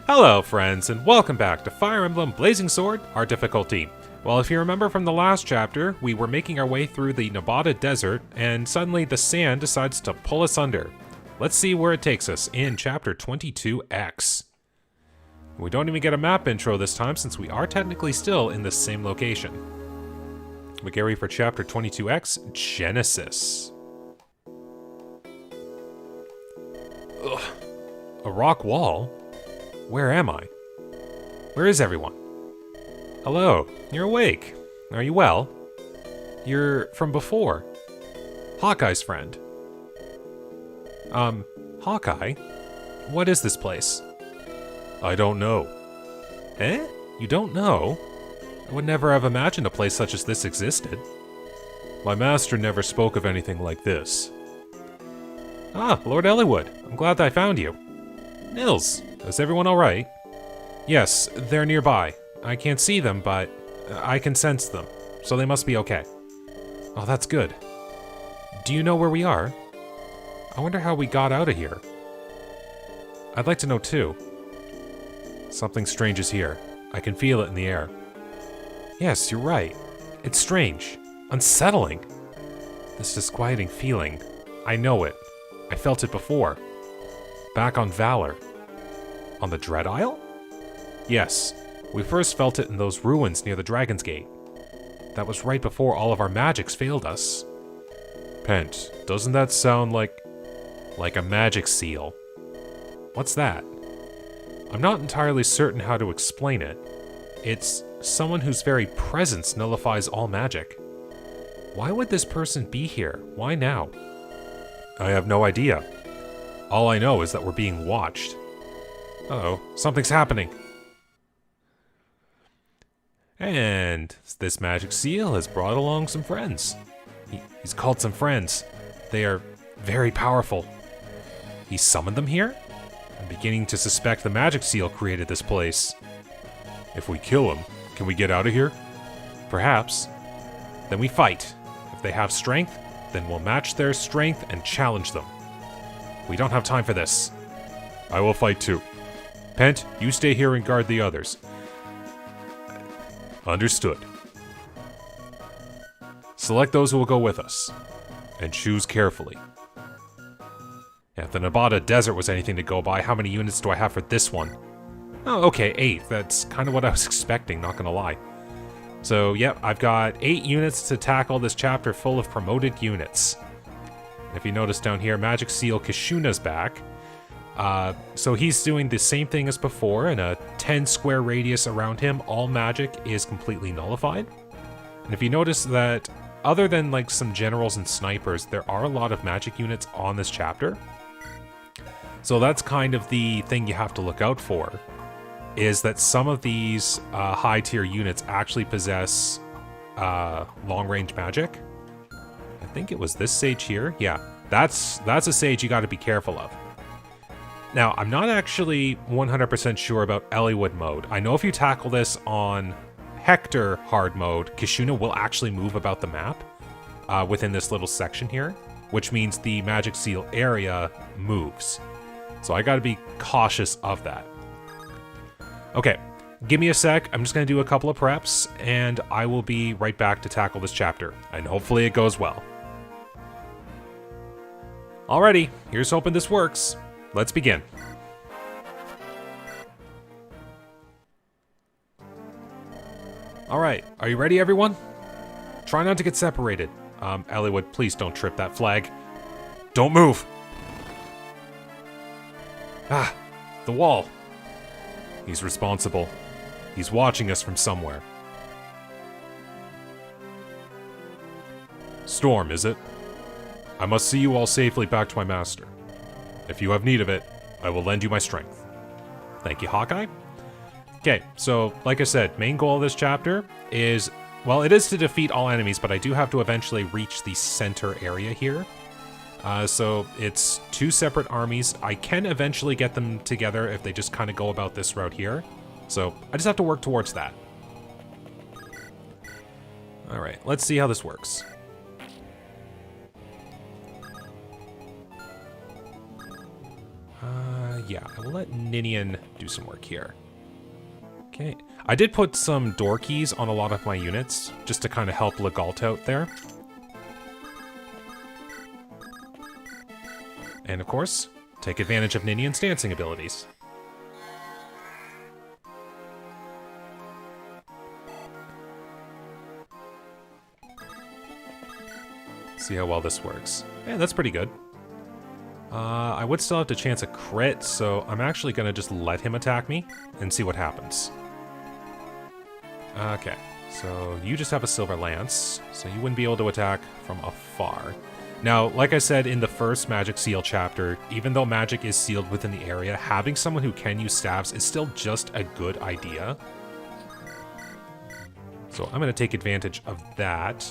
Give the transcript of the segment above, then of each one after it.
Hello friends, and welcome back to Fire Emblem Blazing Sword, Hard Difficulty. Well, if you remember from the last chapter, we were making our way through the Nevada desert, and suddenly the sand decides to pull us under. Let's see where it takes us in Chapter 22X. We don't even get a map intro this time, since we are technically still in the same location. We get ready for Chapter 22X, Genesis. Ugh. A rock wall? Where am I? Where is everyone? Hello, you're awake. Are you well? You're from before. Hawkeye's friend. Hawkeye? What is this place? I don't know. Eh? You don't know? I would never have imagined a place such as this existed. My master never spoke of anything like this. Ah, Lord Eliwood. I'm glad that I found you. Nils, is everyone alright? Yes, they're nearby. I can't see them, but I can sense them, so they must be okay. Oh, that's good. Do you know where we are? I wonder how we got out of here. I'd like to know too. Something strange is here. I can feel it in the air. Yes, you're right. It's strange. Unsettling. This disquieting feeling. I know it. I felt it before. Back on Valor. On the Dread Isle? Yes, we first felt it in those ruins near the Dragon's Gate. That was right before all of our magics failed us. Pent, doesn't that sound like a magic seal? What's that? I'm not entirely certain how to explain it. It's someone whose very presence nullifies all magic. Why would this person be here? Why now? I have no idea. All I know is that we're being watched. Uh-oh, something's happening. And this magic seal has brought along some friends. He's called some friends. They are very powerful. He summoned them here? I'm beginning to suspect the magic seal created this place. If we kill him, can we get out of here? Perhaps. Then we fight. If they have strength, then we'll match their strength and challenge them. We don't have time for this. I will fight too. Pent, you stay here and guard the others. Understood. Select those who will go with us. And choose carefully. Yeah, if the Nevada desert was anything to go by, how many units do I have for this one? Oh, okay, 8. That's kind of what I was expecting, not gonna lie. So, yep, I've got 8 units to tackle this chapter full of promoted units. If you notice down here, Magic Seal Kishuna's back. So he's doing the same thing as before. In a 10 square radius around him, all magic is completely nullified. And if you notice that, other than like some generals and snipers, there are a lot of magic units on this chapter. So that's kind of the thing you have to look out for, is that some of these high tier units actually possess long range magic. I think it was this sage here. Yeah, that's a sage you got to be careful of. Now, I'm not actually 100% sure about Eliwood mode. I know if you tackle this on Hector hard mode, Kishuna will actually move about the map within this little section here, which means the magic seal area moves. So I got to be cautious of that. Okay, give me a sec. I'm just going to do a couple of preps, and I will be right back to tackle this chapter, and hopefully it goes well. Alrighty, here's hoping this works. Let's begin. Alright, are you ready, everyone? Try not to get separated. Eliwood, please don't trip that flag. Don't move! Ah, the wall. He's responsible. He's watching us from somewhere. Storm, is it? I must see you all safely back to my master. If you have need of it, I will lend you my strength. Thank you, Hawkeye. Okay, so, like I said, main goal of this chapter is, well, it is to defeat all enemies, but I do have to eventually reach the center area here. So, it's 2 separate armies. I can eventually get them together if they just kind of go about this route here. So, I just have to work towards that. Alright, let's see how this works. Yeah, I will let Ninian do some work here. Okay. I did put some door keys on a lot of my units, just to kind of help Legalt out there. And of course, take advantage of Ninian's dancing abilities. See how well this works. Yeah, that's pretty good. I would still have to chance a crit, so I'm actually going to just let him attack me and see what happens. Okay, so you just have a Silver Lance, so you wouldn't be able to attack from afar. Now, like I said in the first Magic Seal chapter, even though magic is sealed within the area, having someone who can use staves is still just a good idea. So I'm going to take advantage of that.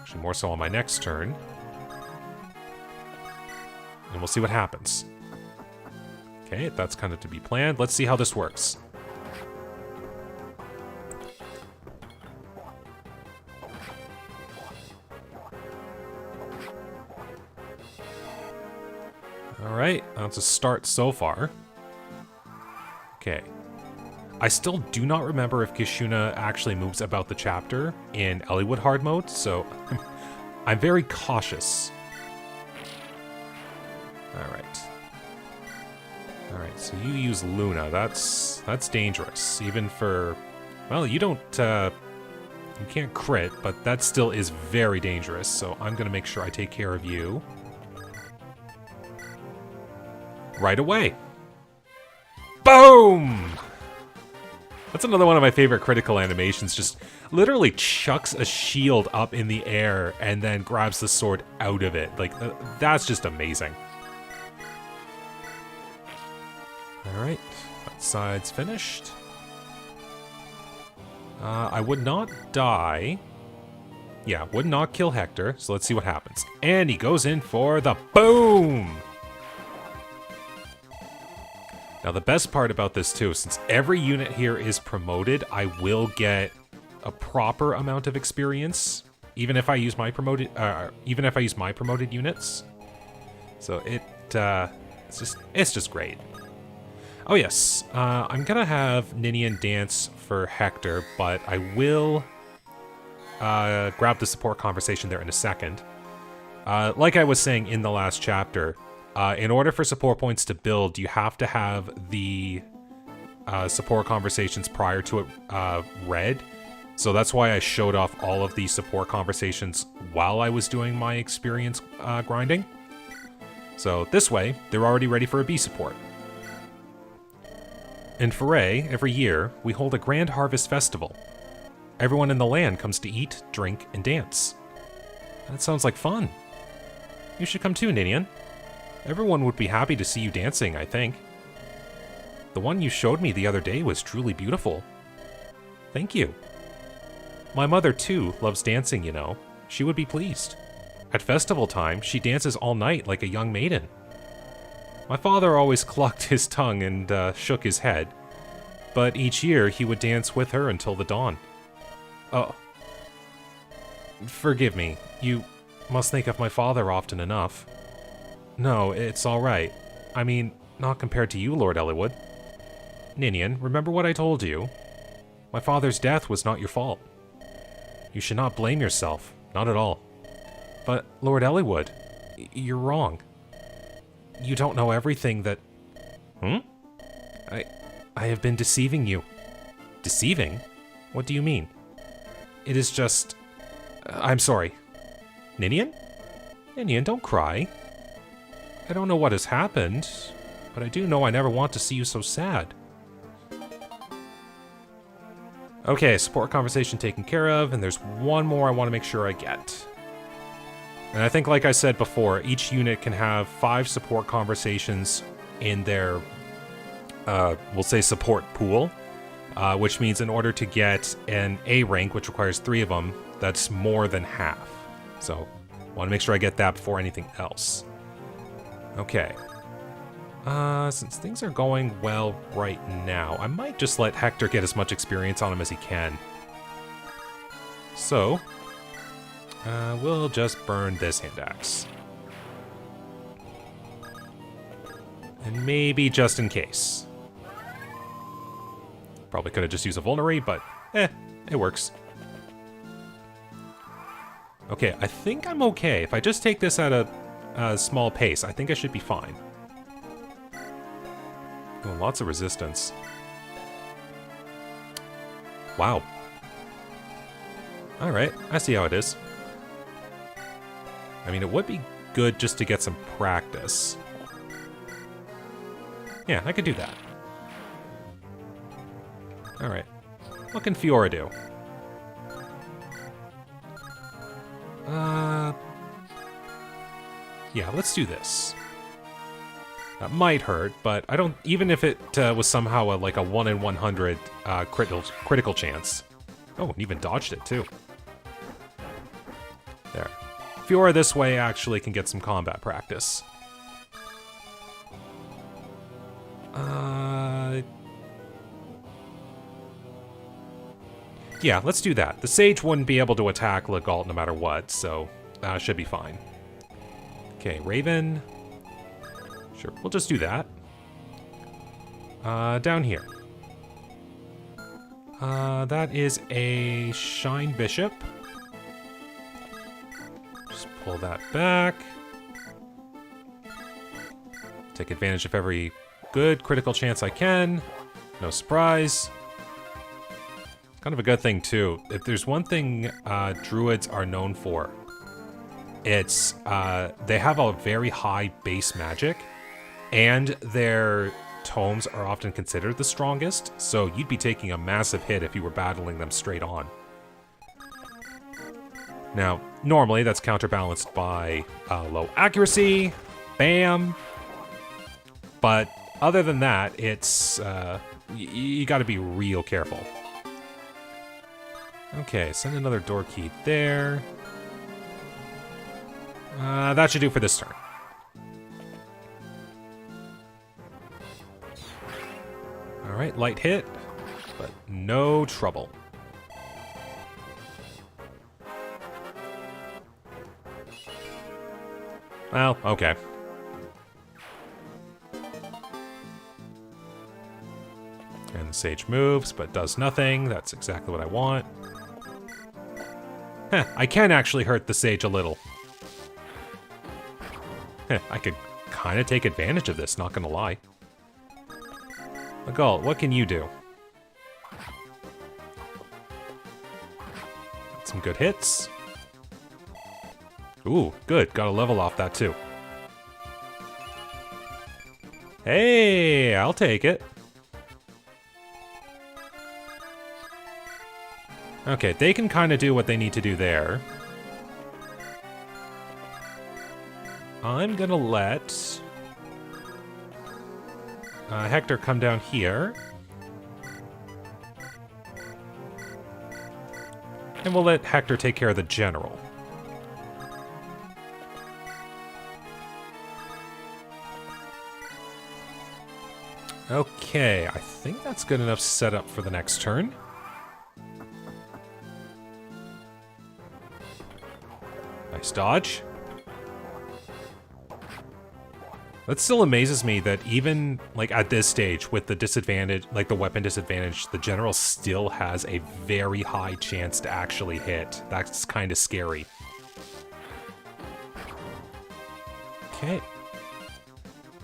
Actually, more so on my next turn. And we'll see what happens. Okay, that's kind of to be planned. Let's see how this works. Alright, that's a start so far. Okay. I still do not remember if Kishuna actually moves about the chapter in Eliwood hard mode, so I'm very cautious. Alright, so you use Luna. That's dangerous. Even for... Well, you don't... you can't crit, but that still is very dangerous, so I'm gonna make sure I take care of you. Right away! Boom! That's another one of my favorite critical animations. Just literally chucks a shield up in the air and then grabs the sword out of it. Like, that's just amazing. Alright, that side's finished. I would not die. Yeah, would not kill Hector, so let's see what happens. And he goes in for the boom! Now the best part about this too, since every unit here is promoted, I will get a proper amount of experience, even if I use my promoted units. So it's just great. Oh yes, I'm gonna have Ninian dance for Hector, but I will grab the support conversation there in a second. Like I was saying in the last chapter, in order for support points to build, you have to have the support conversations prior to it read. So that's why I showed off all of these support conversations while I was doing my experience grinding. So this way, they're already ready for a B support. In Foray, every year, we hold a grand harvest festival. Everyone in the land comes to eat, drink, and dance. That sounds like fun. You should come too, Ninian. Everyone would be happy to see you dancing, I think. The one you showed me the other day was truly beautiful. Thank you. My mother, too, loves dancing, you know. She would be pleased. At festival time, she dances all night like a young maiden. My father always clucked his tongue and shook his head, but each year he would dance with her until the dawn. Oh. Forgive me. You must think of my father often enough. No, it's all right. I mean, not compared to you, Lord Eliwood. Ninian, remember what I told you? My father's death was not your fault. You should not blame yourself. Not at all. But, Lord Eliwood, you're wrong. You don't know everything that... I have been deceiving you. Deceiving? What do you mean? It is just... I'm sorry. Ninian? Ninian, don't cry. I don't know what has happened, but I do know I never want to see you so sad. Okay, support conversation taken care of, and there's one more I want to make sure I get. And I think, like I said before, each unit can have 5 support conversations in their, we'll say, support pool, which means in order to get an A rank, which requires 3 of them, that's more than half. So, I want to make sure I get that before anything else. Okay. Since things are going well right now, I might just let Hector get as much experience on him as he can. So, we'll just burn this hand axe. And maybe just in case. Probably could have just used a vulnerary, but it works. Okay, I think I'm okay. If I just take this at a small pace, I think I should be fine. Oh, lots of resistance. Wow. Alright, I see how it is. I mean, it would be good just to get some practice. Yeah, I could do that. Alright. What can Fiora do? Yeah, let's do this. That might hurt, but I don't... Even if it was somehow like a 1 in 100 critical chance. Oh, and even dodged it, too. There. Fiora this way actually can get some combat practice. Yeah, let's do that. The Sage wouldn't be able to attack Legault no matter what, so should be fine. Okay, Raven. Sure, we'll just do that. Down here. That is a Shine Bishop. Just pull that back. Take advantage of every good critical chance I can. No surprise. Kind of a good thing, too. If there's one thing druids are known for, it's they have a very high base magic, and their tomes are often considered the strongest, so you'd be taking a massive hit if you were battling them straight on. Now, normally that's counterbalanced by low accuracy, bam, but other than that, it's you gotta be real careful. Okay, send another door key there. That should do for this turn. Alright, light hit, but no trouble. Well, okay. And the Sage moves, but does nothing. That's exactly what I want. Heh, I can actually hurt the Sage a little. Heh, I could kind of take advantage of this, not gonna lie. Legault, what can you do? Got some good hits. Ooh, good. Got a level off that, too. Hey, I'll take it. Okay, they can kind of do what they need to do there. I'm gonna let Hector come down here. And we'll let Hector take care of the general. Okay, I think that's good enough setup for the next turn. Nice dodge. That still amazes me that even, like, at this stage, with the disadvantage, like the weapon disadvantage, the general still has a very high chance to actually hit. That's kind of scary. Okay.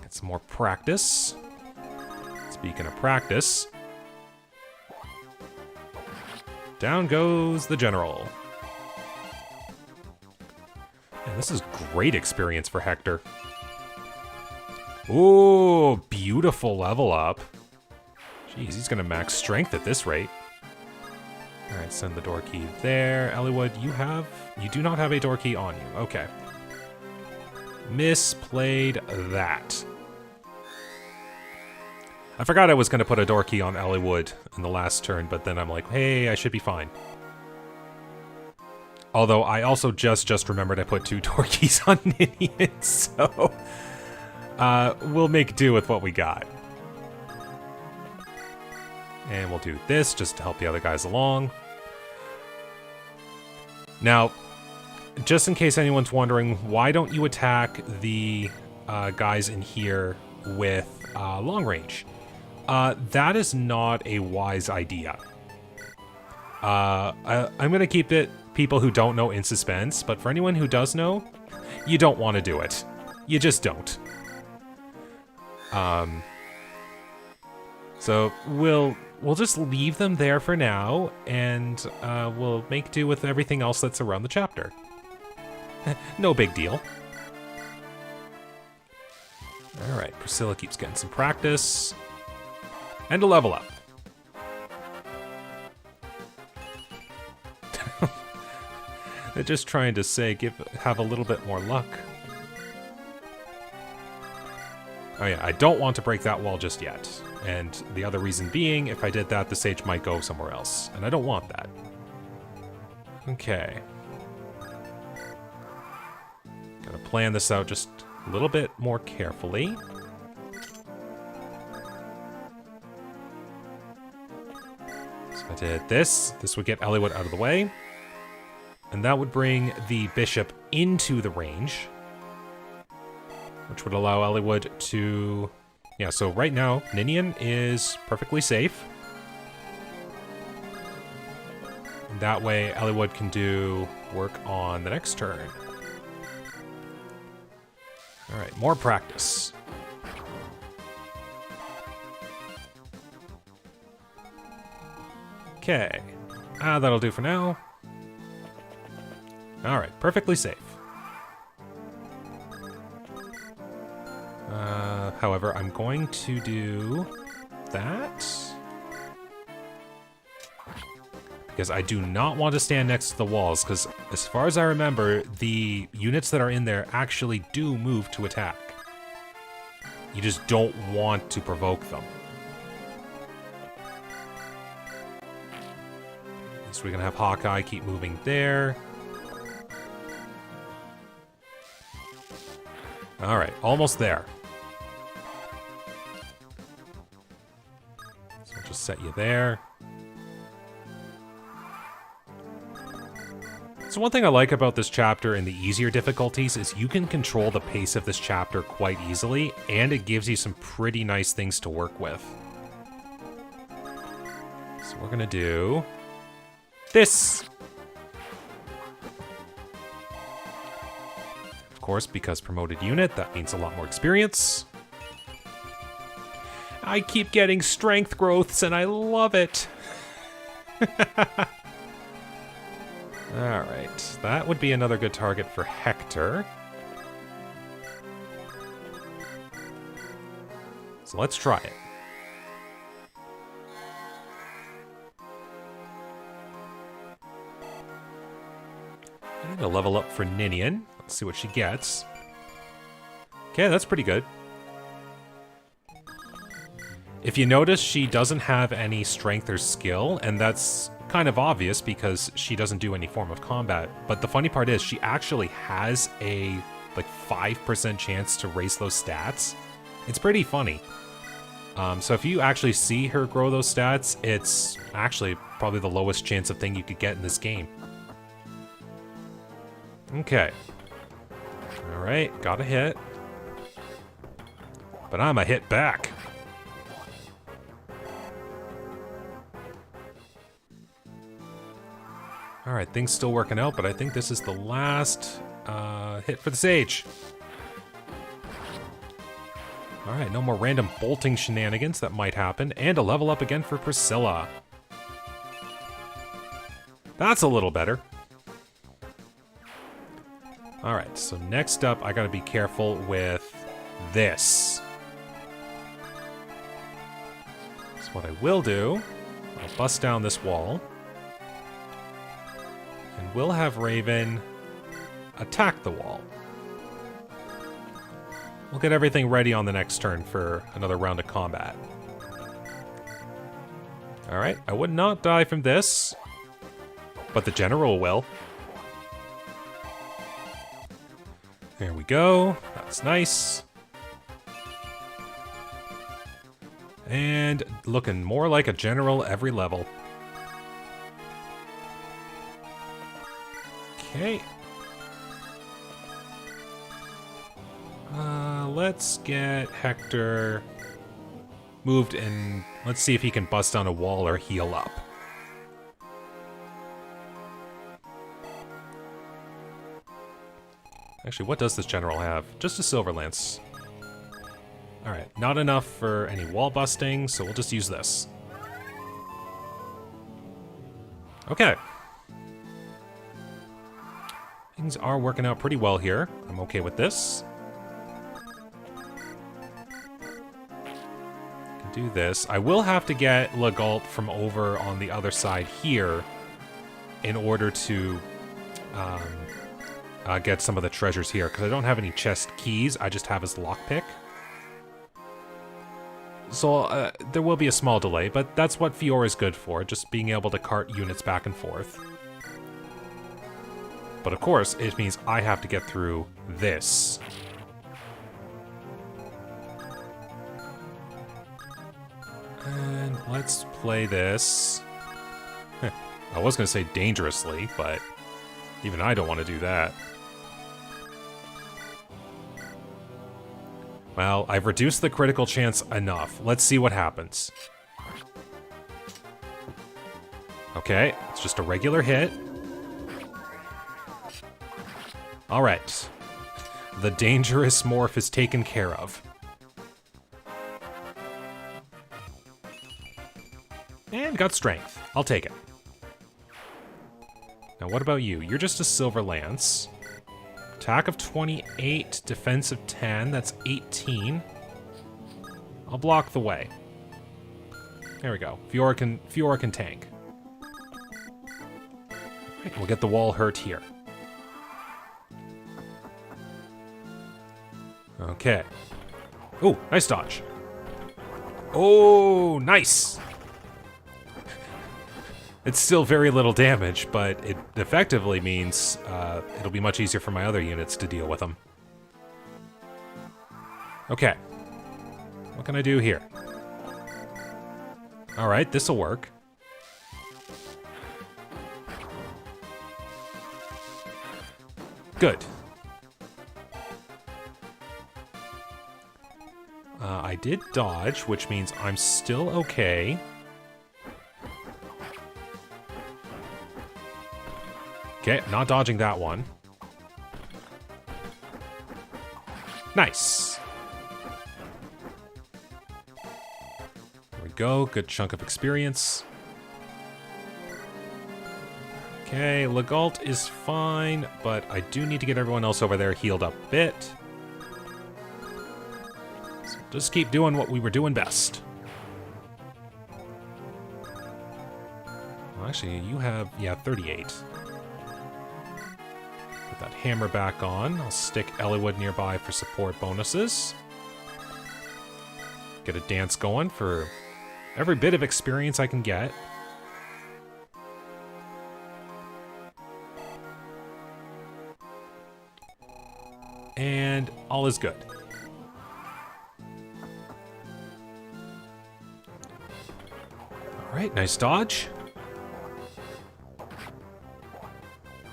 Get some more practice. Speaking of practice. Down goes the general. And this is great experience for Hector. Ooh, beautiful level up. Jeez, he's gonna max strength at this rate. Alright, send the door key there. Eliwood, you do not have a door key on you. Okay. Misplayed that. I forgot I was gonna put a door key on Eliwood in the last turn, but then I'm like, hey, I should be fine. Although I also just remembered I put 2 door keys on Ninian, so we'll make do with what we got. And we'll do this just to help the other guys along. Now, just in case anyone's wondering, why don't you attack the guys in here with long range. That is not a wise idea. I'm going to keep it people who don't know in suspense, but for anyone who does know, you don't want to do it. You just don't. So we'll just leave them there for now, and we'll make do with everything else that's around the chapter. No big deal. Alright, Priscilla keeps getting some practice. And a level up. They're just trying to say, have a little bit more luck. Oh yeah, I don't want to break that wall just yet. And the other reason being, if I did that, the sage might go somewhere else. And I don't want that. Okay. Gotta plan this out just a little bit more carefully. So I did this. This would get Eliwood out of the way. And that would bring the bishop into the range, which would allow Eliwood to... Yeah, so right now, Ninian is perfectly safe. And that way, Eliwood can do work on the next turn. Alright, more practice. Okay. That'll do for now. Alright, perfectly safe. However, I'm going to do that. Because I do not want to stand next to the walls, because as far as I remember, the units that are in there actually do move to attack. You just don't want to provoke them. So we're going to have Hawkeye keep moving there. Alright, almost there. So I'll just set you there. So one thing I like about this chapter in the easier difficulties is you can control the pace of this chapter quite easily, and it gives you some pretty nice things to work with. So we're gonna do this. Of course, because promoted unit, that means a lot more experience. I keep getting strength growths and I love it. Alright, that would be another good target for Hector. So let's try it. And a level up for Ninian. Let's see what she gets. Okay, that's pretty good. If you notice, she doesn't have any strength or skill, and that's kind of obvious because she doesn't do any form of combat. But the funny part is she actually has a like 5% chance to raise those stats. It's pretty funny. So if you actually see her grow those stats, it's actually probably the lowest chance of thing you could get in this game. Okay. Alright, got a hit. But I'm a hit back. Alright, things still working out, but I think this is the last hit for the Sage. Alright, no more random bolting shenanigans that might happen, and a level up again for Priscilla. That's a little better. Alright, so next up, I gotta be careful with this. So what I will do, I'll bust down this wall. And we'll have Raven attack the wall. We'll get everything ready on the next turn for another round of combat. Alright, I would not die from this, but the general will. There we go. That's nice. And looking more like a general every level. Okay. Let's get Hector moved, and let's see if he can bust down a wall or heal up. Actually, what does this general have? Just a silver lance. Alright, not enough for any wall busting, so we'll just use this. Okay. Things are working out pretty well here. I'm okay with this. Can do this. I will have to get Legault from over on the other side here in order to get some of the treasures here, because I don't have any chest keys. I just have his lockpick. So there will be a small delay, but that's what Fiora is good for, just being able to cart units back and forth. But of course, it means I have to get through this. And let's play this. I was going to say dangerously, but even I don't want to do that. Well, I've reduced the critical chance enough. Let's see what happens. Okay, it's just a regular hit. Alright. The dangerous morph is taken care of. And got strength. I'll take it. Now what about you? You're just a silver lance. Attack of 28, defense of 10, that's 18. I'll block the way. There we go. Fiora can tank. Right, we'll get the wall hurt here. Okay. Oh, nice dodge. Oh, nice! It's still very little damage, but it effectively means it'll be much easier for my other units to deal with them. Okay. What can I do here? Alright, this'll work. Good. I did dodge, which means I'm still okay. Okay, not dodging that one. Nice. There we go, good chunk of experience. Okay, Legault is fine, but I do need to get everyone else over there healed up a bit. So just keep doing what we were doing best. Well, actually, you have, yeah, 38. Put that hammer back on. I'll stick Eliwood nearby for support bonuses. Get a dance going for every bit of experience I can get. And all is good. Alright, nice dodge.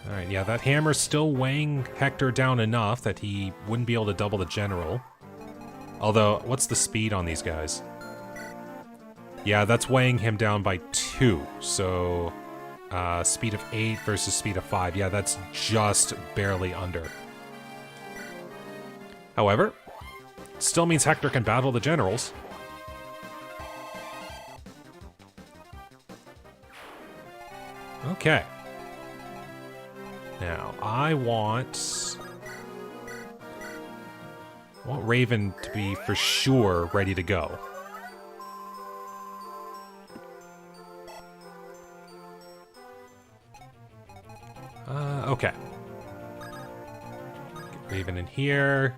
Alright, yeah, that hammer's still weighing Hector down enough that he wouldn't be able to double the general. Although, what's the speed on these guys? Yeah, that's weighing him down by 2, so... speed of 8 versus speed of 5. Yeah, that's just barely under. However, still means Hector can battle the generals. Okay. Now, I want Raven to be for sure ready to go. Okay. Get Raven in here.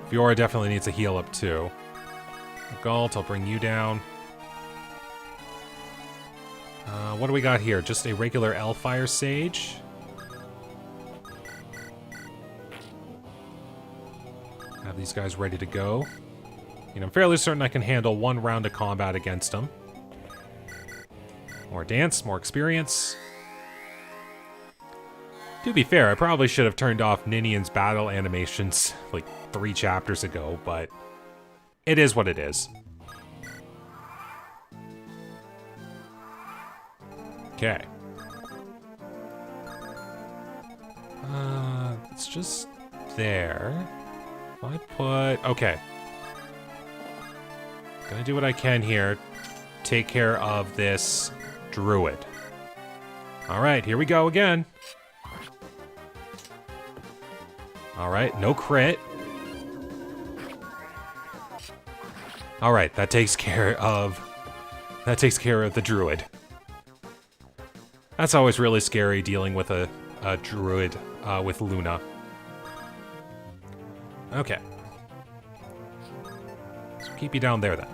Fiora definitely needs a heal up too. Galt, I'll bring you down. What do we got here? Just a regular Elfire Sage. Have these guys ready to go. I'm fairly certain I can handle one round of combat against them. More dance, more experience. To be fair, I probably should have turned off Ninian's battle animations like 3 chapters ago, but it is what it is. Okay. It's just there. If I put... Okay. Gonna do what I can here. Take care of this druid. Alright, here we go again. Alright, no crit. Alright, that takes care of the druid. That's always really scary, dealing with a druid with Luna. Okay. So keep you down there then.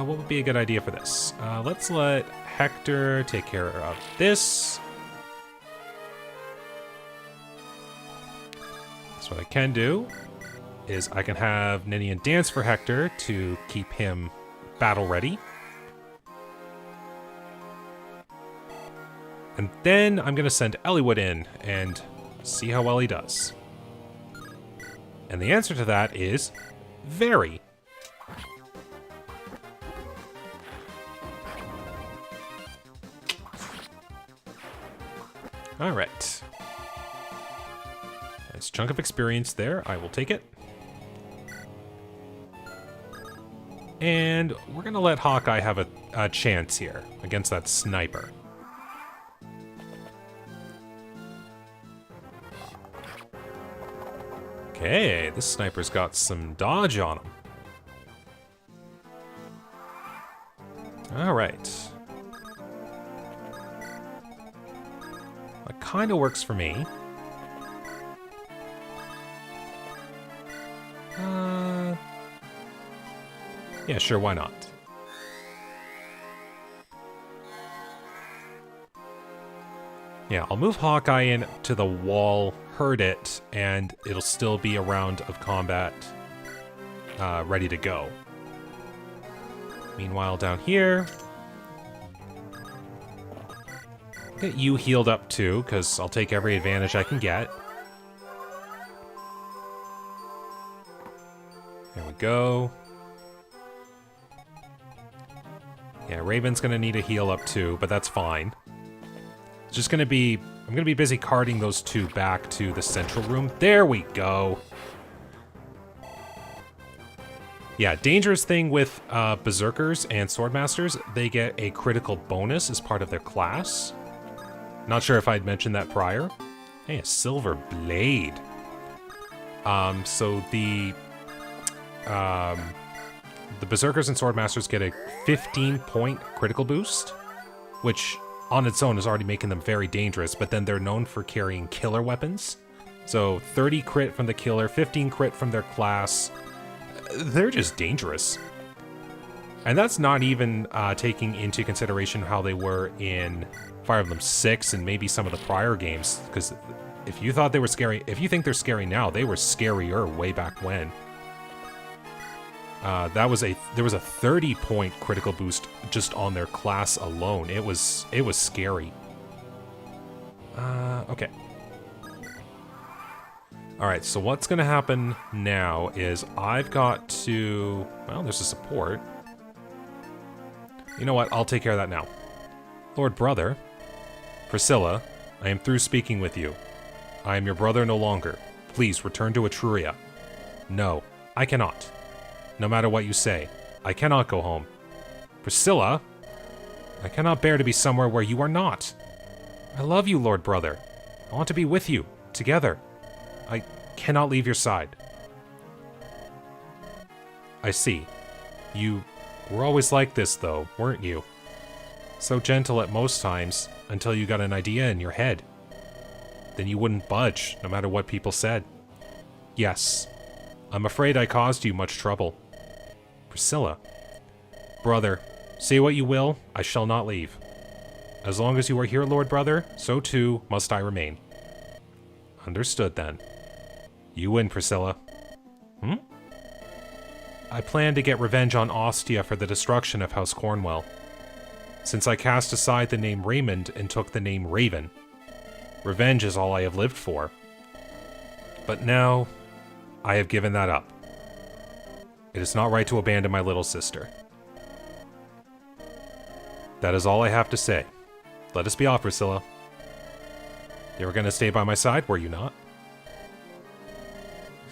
What would be a good idea for this? Let's let Hector take care of this. So what I can do is I can have Ninian dance for Hector to keep him battle ready. And then I'm going to send Eliwood in and see how well he does. And the answer to that is very. All right. Nice chunk of experience there. I will take it. And we're going to let Hawkeye have a chance here against that sniper. Okay, this sniper's got some dodge on him. All right. That kind of works for me. Yeah, sure, why not? Yeah, I'll move Hawkeye in to the wall, hurt it, and it'll still be a round of combat ready to go. Meanwhile, down here, get you healed up too, because I'll take every advantage I can get. There we go. Yeah, Raven's gonna need a heal up too, but that's fine. It's just gonna be... I'm gonna be busy carting those two back to the central room. There we go! Yeah, dangerous thing with Berserkers and Swordmasters, they get a critical bonus as part of their class. Not sure if I'd mentioned that prior. Hey, a silver blade. So the Berserkers and Swordmasters get a 15-point critical boost, which on its own is already making them very dangerous, but then they're known for carrying killer weapons. So 30 crit from the killer, 15 crit from their class. They're just dangerous. And that's not even taking into consideration how they were in Fire Emblem 6 and maybe some of the prior games, because if you thought they were scary, if you think they're scary now, they were scarier way back when. There was a 30-point critical boost just on their class alone. It was scary. Okay. Alright, so what's gonna happen now is I've got to... Well, there's a support. You know what? I'll take care of that now. Lord Brother. Priscilla, I am through speaking with you. I am your brother no longer. Please return to Etruria. No, I cannot. No matter what you say, I cannot go home. Priscilla, I cannot bear to be somewhere where you are not. I love you, Lord Brother. I want to be with you, together. I cannot leave your side. I see. You were always like this, though, weren't you? So gentle at most times, until you got an idea in your head. Then you wouldn't budge, no matter what people said. Yes, I'm afraid I caused you much trouble. Priscilla. Brother, say what you will, I shall not leave. As long as you are here, Lord Brother, so too must I remain. Understood, then. You win, Priscilla. I plan to get revenge on Ostia for the destruction of House Cornwell. Since I cast aside the name Raymond and took the name Raven. Revenge is all I have lived for. But now, I have given that up. It is not right to abandon my little sister. That is all I have to say. Let us be off, Priscilla. You were gonna stay by my side, were you not?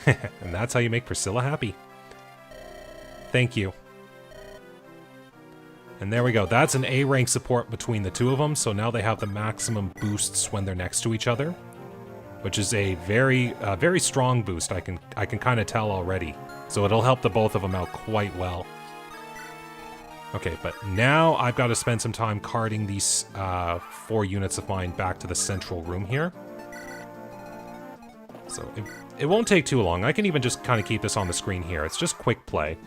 And that's how you make Priscilla happy. Thank you. And there we go. That's an A rank support between the two of them, so now they have the maximum boosts when they're next to each other, which is a very strong boost. I can kind of tell already. So it'll help the both of them out quite well. Okay, but now I've got to spend some time carting these 4 units of mine back to the central room here. So it won't take too long. I can even just kind of keep this on the screen here. It's just quick play.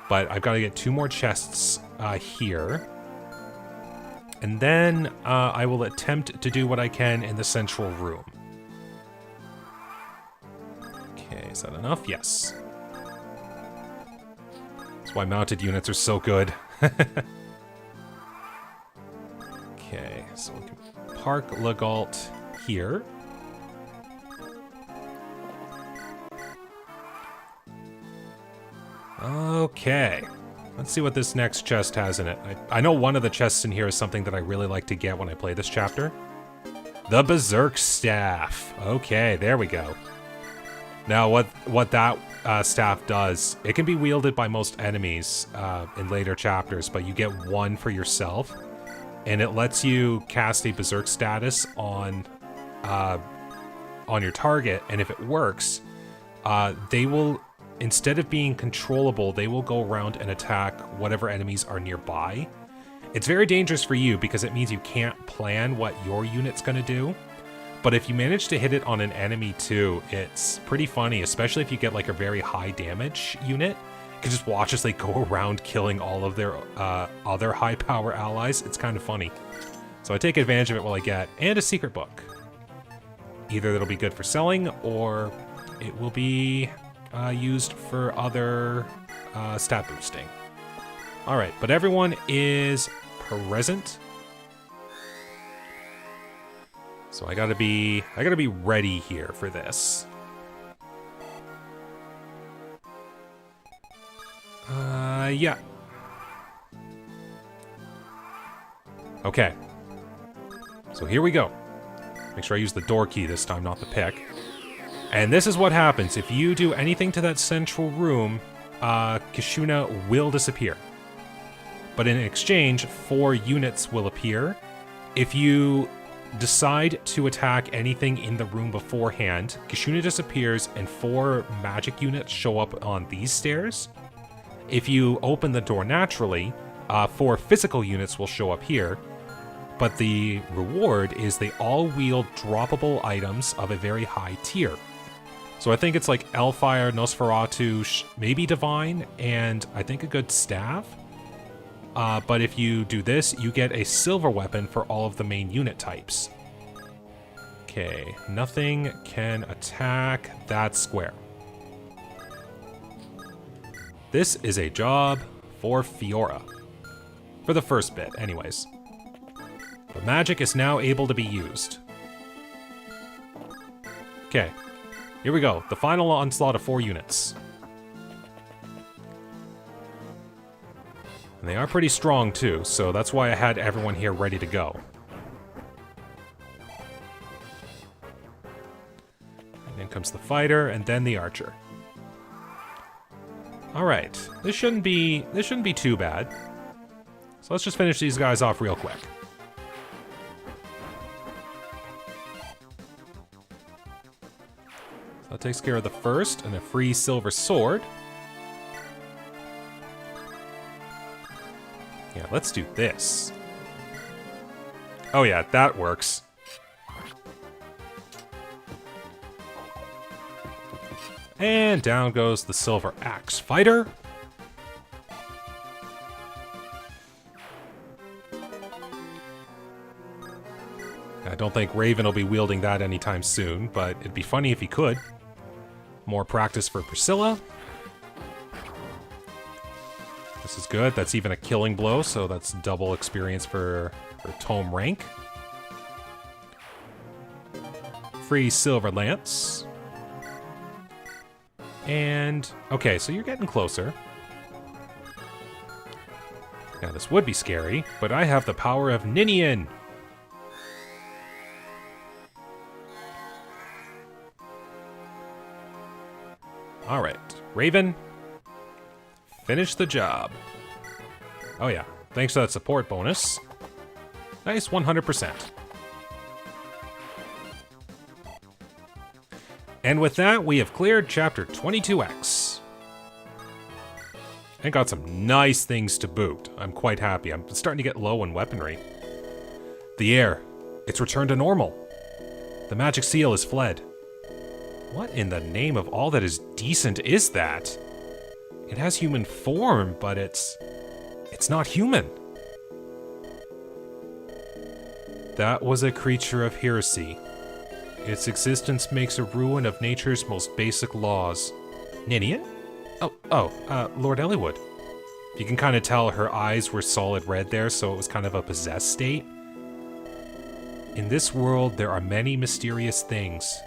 But I've got to get 2 more chests here. And then I will attempt to do what I can in the central room. Okay, is that enough? Yes. That's why mounted units are so good. Okay, so we can park Legault here. Okay, let's see what this next chest has in it. I know one of the chests in here is something that I really like to get when I play this chapter. The Berserk Staff. Okay, there we go. Now, what that staff does, it can be wielded by most enemies in later chapters, but you get 1 for yourself, and it lets you cast a Berserk status on your target, and if it works, they will... Instead of being controllable, they will go around and attack whatever enemies are nearby. It's very dangerous for you because it means you can't plan what your unit's gonna do. But if you manage to hit it on an enemy too, it's pretty funny, especially if you get like a very high damage unit. You can just watch as they go around killing all of their other high power allies. It's kind of funny. So I take advantage of it while I get, and a secret book. Either it'll be good for selling, or it will be used for other stat boosting. Alright, but everyone is present. So I gotta be ready here for this. Yeah. Okay. So here we go. Make sure I use the door key this time, not the pick. And this is what happens. If you do anything to that central room, Kishuna will disappear. But in exchange, 4 units will appear. If you decide to attack anything in the room beforehand, Kishuna disappears and 4 magic units show up on these stairs. If you open the door naturally, 4 physical units will show up here. But the reward is they all wield droppable items of a very high tier. So I think it's like Elfire, Nosferatu, maybe Divine, and I think a good staff. But if you do this, you get a silver weapon for all of the main unit types. Okay, nothing can attack that square. This is a job for Fiora. For the first bit, anyways. But magic is now able to be used. Okay. Here we go, the final onslaught of 4 units. And they are pretty strong too, so that's why I had everyone here ready to go. And then comes the fighter, and then the archer. Alright, this shouldn't be too bad. So let's just finish these guys off real quick. That takes care of the first, and a free silver sword. Yeah, let's do this. Oh yeah, that works. And down goes the silver axe fighter. I don't think Raven will be wielding that anytime soon, but it'd be funny if he could. More practice for Priscilla. This is good. That's even a killing blow, so that's double experience for Tome rank. Free silver lance. And, okay, so you're getting closer. Now this would be scary, but I have the power of Ninian! Alright, Raven, finish the job. Oh yeah, thanks to that support bonus. Nice, 100%. And with that, we have cleared Chapter 22X. And got some nice things to boot. I'm quite happy. I'm starting to get low on weaponry. The air. It's returned to normal. The magic seal has fled. What in the name of all that is decent is that? It has human form, but it's not human. That was a creature of heresy. Its existence makes a ruin of nature's most basic laws. Ninian? Lord Eliwood. You can kind of tell her eyes were solid red there, so it was kind of a possessed state. In this world, there are many mysterious things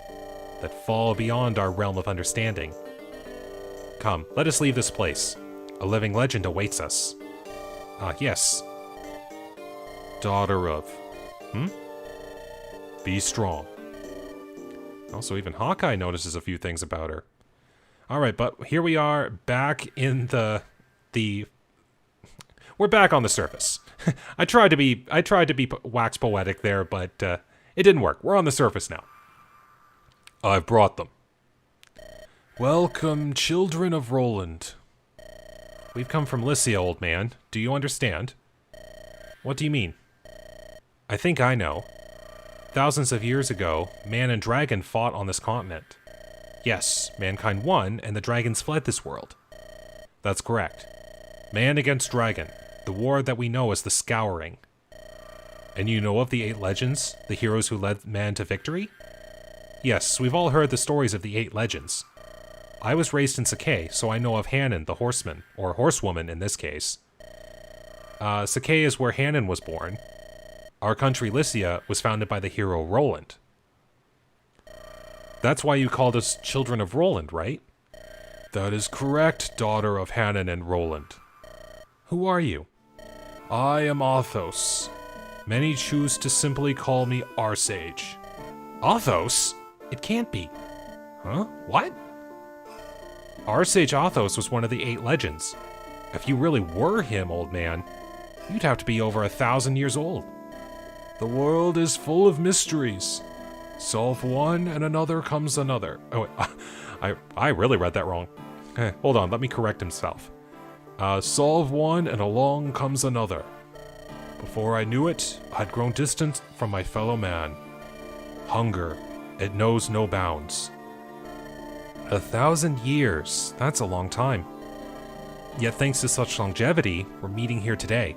that fall beyond our realm of understanding. Come, let us leave this place. A living legend awaits us. Ah, yes. Daughter of... Be strong. Also, even Hawkeye notices a few things about her. Alright, but here we are, back in the... We're back on the surface. I tried to be wax poetic there, but it didn't work. We're on the surface now. I've brought them. Welcome, children of Roland. We've come from Lycia, old man. Do you understand? What do you mean? I think I know. Thousands of years ago, man and dragon fought on this continent. Yes, mankind won, and the dragons fled this world. That's correct. Man against dragon. The war that we know as the Scouring. And you know of the 8 legends? The heroes who led man to victory? Yes, we've all heard the stories of the 8 legends. I was raised in Sakai, so I know of Hanan, the horseman, or horsewoman in this case. Sakai is where Hanan was born. Our country, Lycia, was founded by the hero Roland. That's why you called us children of Roland, right? That is correct, daughter of Hanan and Roland. Who are you? I am Athos. Many choose to simply call me Arsage. Athos? It can't be. Huh? What? Arsage Athos was one of the 8 legends. If you really were him, old man, you'd have to be over 1,000 years old. The world is full of mysteries. Solve one and another comes another. Oh, wait, I really read that wrong. Hold on, let me correct himself. Solve one and along comes another. Before I knew it, I'd grown distant from my fellow man. Hunger, it knows no bounds. 1,000 years, that's a long time. Yet thanks to such longevity, we're meeting here today.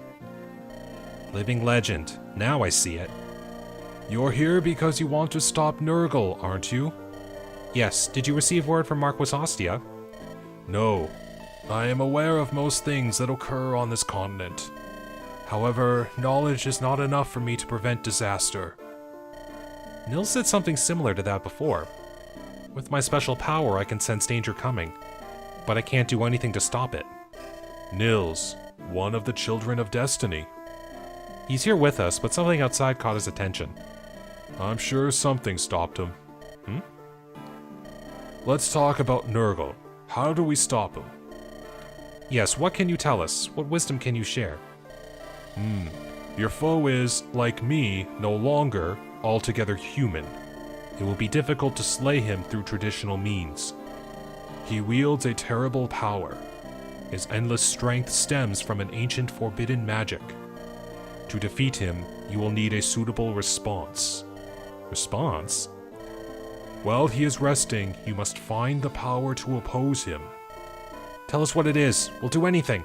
Living legend, now I see it. You're here because you want to stop Nurgle, aren't you? Yes, did you receive word from Marquis Ostia? No. I am aware of most things that occur on this continent. However, knowledge is not enough for me to prevent disaster. Nils said something similar to that before. With my special power, I can sense danger coming, but I can't do anything to stop it. Nils, one of the children of destiny. He's here with us, but something outside caught his attention. I'm sure something stopped him. Let's talk about Nurgle. How do we stop him? Yes, what can you tell us? What wisdom can you share? Your foe is, like me, no longer altogether human. It will be difficult to slay him through traditional means. He wields a terrible power. His endless strength stems from an ancient forbidden magic. To defeat him, you will need a suitable response. Response? While he is resting, you must find the power to oppose him. Tell us what it is. We'll do anything.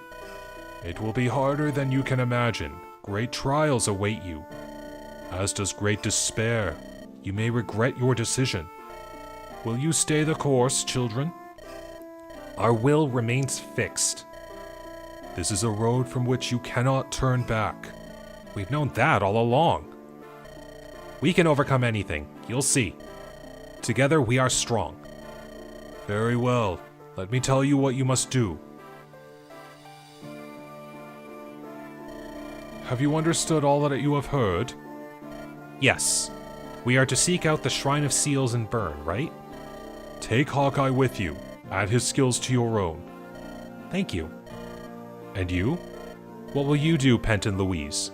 It will be harder than you can imagine. Great trials await you. As does great despair. You may regret your decision. Will you stay the course, children? Our will remains fixed. This is a road from which you cannot turn back. We've known that all along. We can overcome anything. You'll see. Together we are strong. Very well. Let me tell you what you must do. have you understood all that you have heard? Yes. We are to seek out the Shrine of Seals and Burn, right? Take Hawkeye with you. Add his skills to your own. Thank you. And you? What will you do, Penton Louise?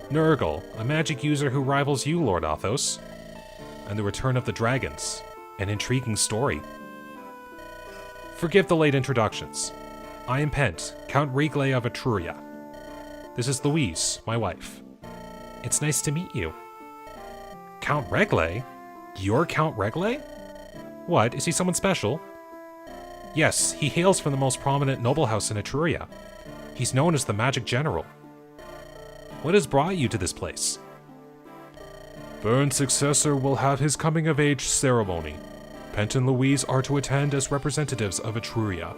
Nurgle, a magic user who rivals you, Lord Athos. And the Return of the Dragons. An intriguing story. Forgive the late introductions. I am Pent, Count Reglay of Etruria. This is Louise, my wife. It's nice to meet you. Count Reglay? You're Count Reglay? What, is he someone special? Yes, he hails from the most prominent noble house in Etruria. He's known as the Magic General. What has brought you to this place? Burn's successor will have his coming-of-age ceremony. Pent and Louise are to attend as representatives of Etruria.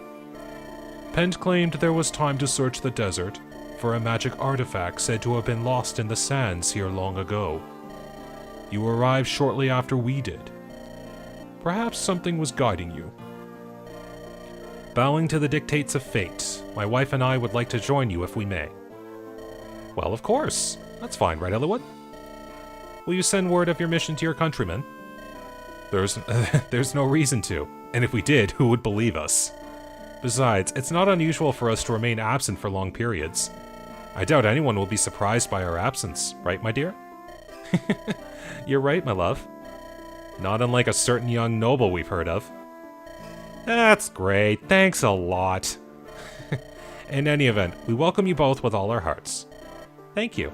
Pent claimed there was time to search the desert for a magic artifact said to have been lost in the sands here long ago. You arrived shortly after we did. Perhaps something was guiding you. Bowing to the dictates of fate, my wife and I would like to join you if we may. Well, of course. That's fine, right, Eliwood? Will you send word of your mission to your countrymen? There's no reason to. And if we did, who would believe us? Besides, it's not unusual for us to remain absent for long periods. I doubt anyone will be surprised by our absence, right, my dear? You're right, my love. Not unlike a certain young noble we've heard of. That's great, thanks a lot. In any event, we welcome you both with all our hearts. Thank you.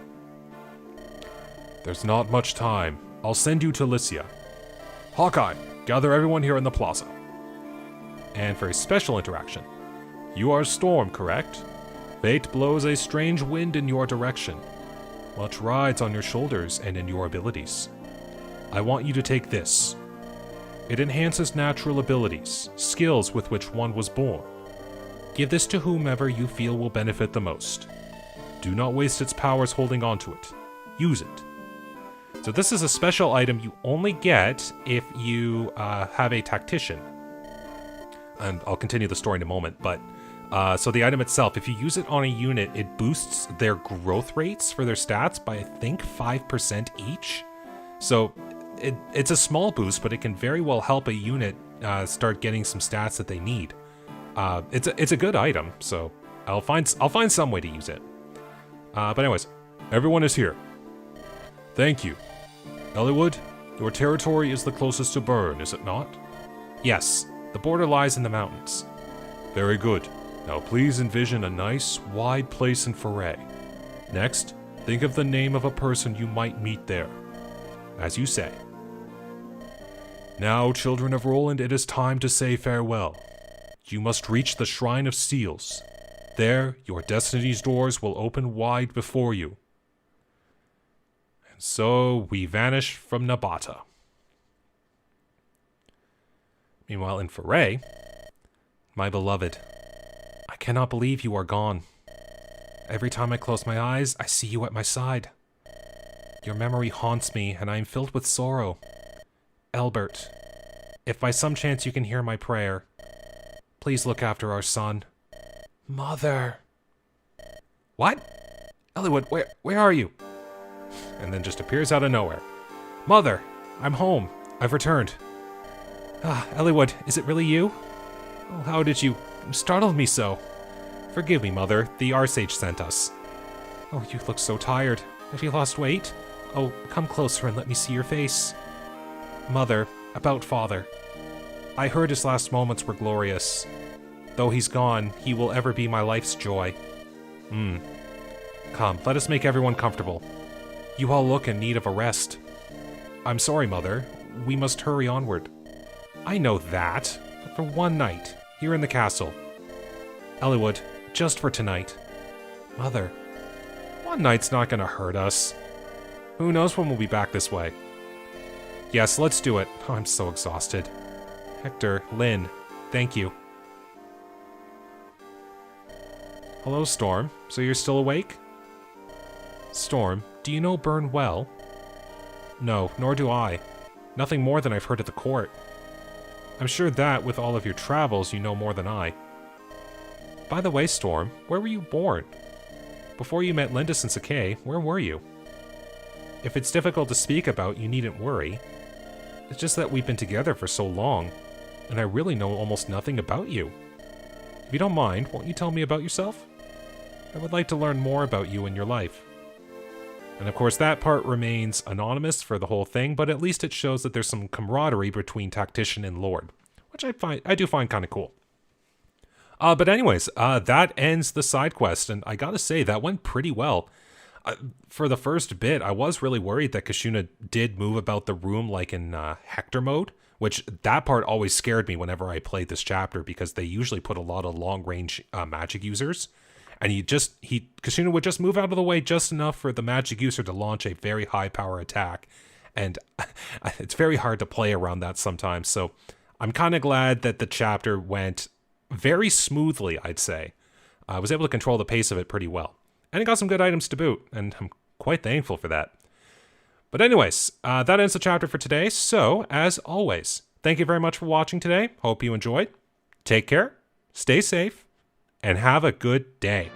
There's not much time. I'll send you to Lycia. Hawkeye, gather everyone here in the plaza. And for a special interaction, you are Storm, correct? Fate blows a strange wind in your direction. Much rides on your shoulders and in your abilities. I want you to take this. It enhances natural abilities, skills with which one was born. Give this to whomever you feel will benefit the most. Do not waste its powers holding onto it. Use it. So this is a special item you only get if you have a tactician. And I'll continue the story in a moment, but so the item itself, if you use it on a unit, it boosts their growth rates for their stats by, I think, 5% each. So it's a small boost, but it can very well help a unit start getting some stats that they need. It's a good item, so I'll find some way to use it. But anyways, everyone is here. Thank you. Eliwood, your territory is the closest to Burn, is it not? Yes, the border lies in the mountains. Very good. Now please envision a nice, wide place in Foray. Next, think of the name of a person you might meet there. As you say. Now, children of Roland, it is time to say farewell. You must reach the Shrine of Seals. There, your destiny's doors will open wide before you. And so, we vanish from Nabata. Meanwhile, in Foray, my beloved, I cannot believe you are gone. Every time I close my eyes, I see you at my side. Your memory haunts me, and I am filled with sorrow. Elbert, if by some chance you can hear my prayer, please look after our son. Mother. What? Eliwood, where are you? And then just appears out of nowhere. Mother, I'm home. I've returned. Ah, Eliwood, is it really you? Oh, how did you startle me so? Forgive me, Mother. The Arsage sent us. Oh, you look so tired. Have you lost weight? Oh, come closer and let me see your face. Mother, about Father. I heard his last moments were glorious. Though he's gone, he will ever be my life's joy. Come, let us make everyone comfortable. You all look in need of a rest. I'm sorry, Mother. We must hurry onward. I know that, but for one night, here in the castle. Eliwood, just for tonight. Mother, one night's not gonna hurt us. Who knows when we'll be back this way? Yes, let's do it. Oh, I'm so exhausted. Hector, Lynn, thank you. Hello, Storm. So you're still awake? Storm, do you know Burn well? No, nor do I. Nothing more than I've heard at the court. I'm sure that, with all of your travels, you know more than I. By the way, Storm, where were you born? before you met Lindis and Sakei, where were you? If it's difficult to speak about, you needn't worry. It's just that we've been together for so long, and I really know almost nothing about you. If you don't mind, won't you tell me about yourself? I would like to learn more about you and your life. And of course, that part remains anonymous for the whole thing, but at least it shows that there's some camaraderie between Tactician and Lord, which I do find kind of cool. But anyways, that ends the side quest, and I gotta say, that went pretty well. For the first bit, I was really worried that Kishuna did move about the room like in Hector mode, which that part always scared me whenever I played this chapter, because they usually put a lot of long-range magic users, and Kishuna would just move out of the way just enough for the magic user to launch a very high-power attack, and it's very hard to play around that sometimes, so I'm kind of glad that the chapter went very smoothly, I'd say. I was able to control the pace of it pretty well. And it got some good items to boot, and I'm quite thankful for that. But anyways, that ends the chapter for today, so, as always, thank you very much for watching today. Hope you enjoyed. Take care, stay safe, and have a good day.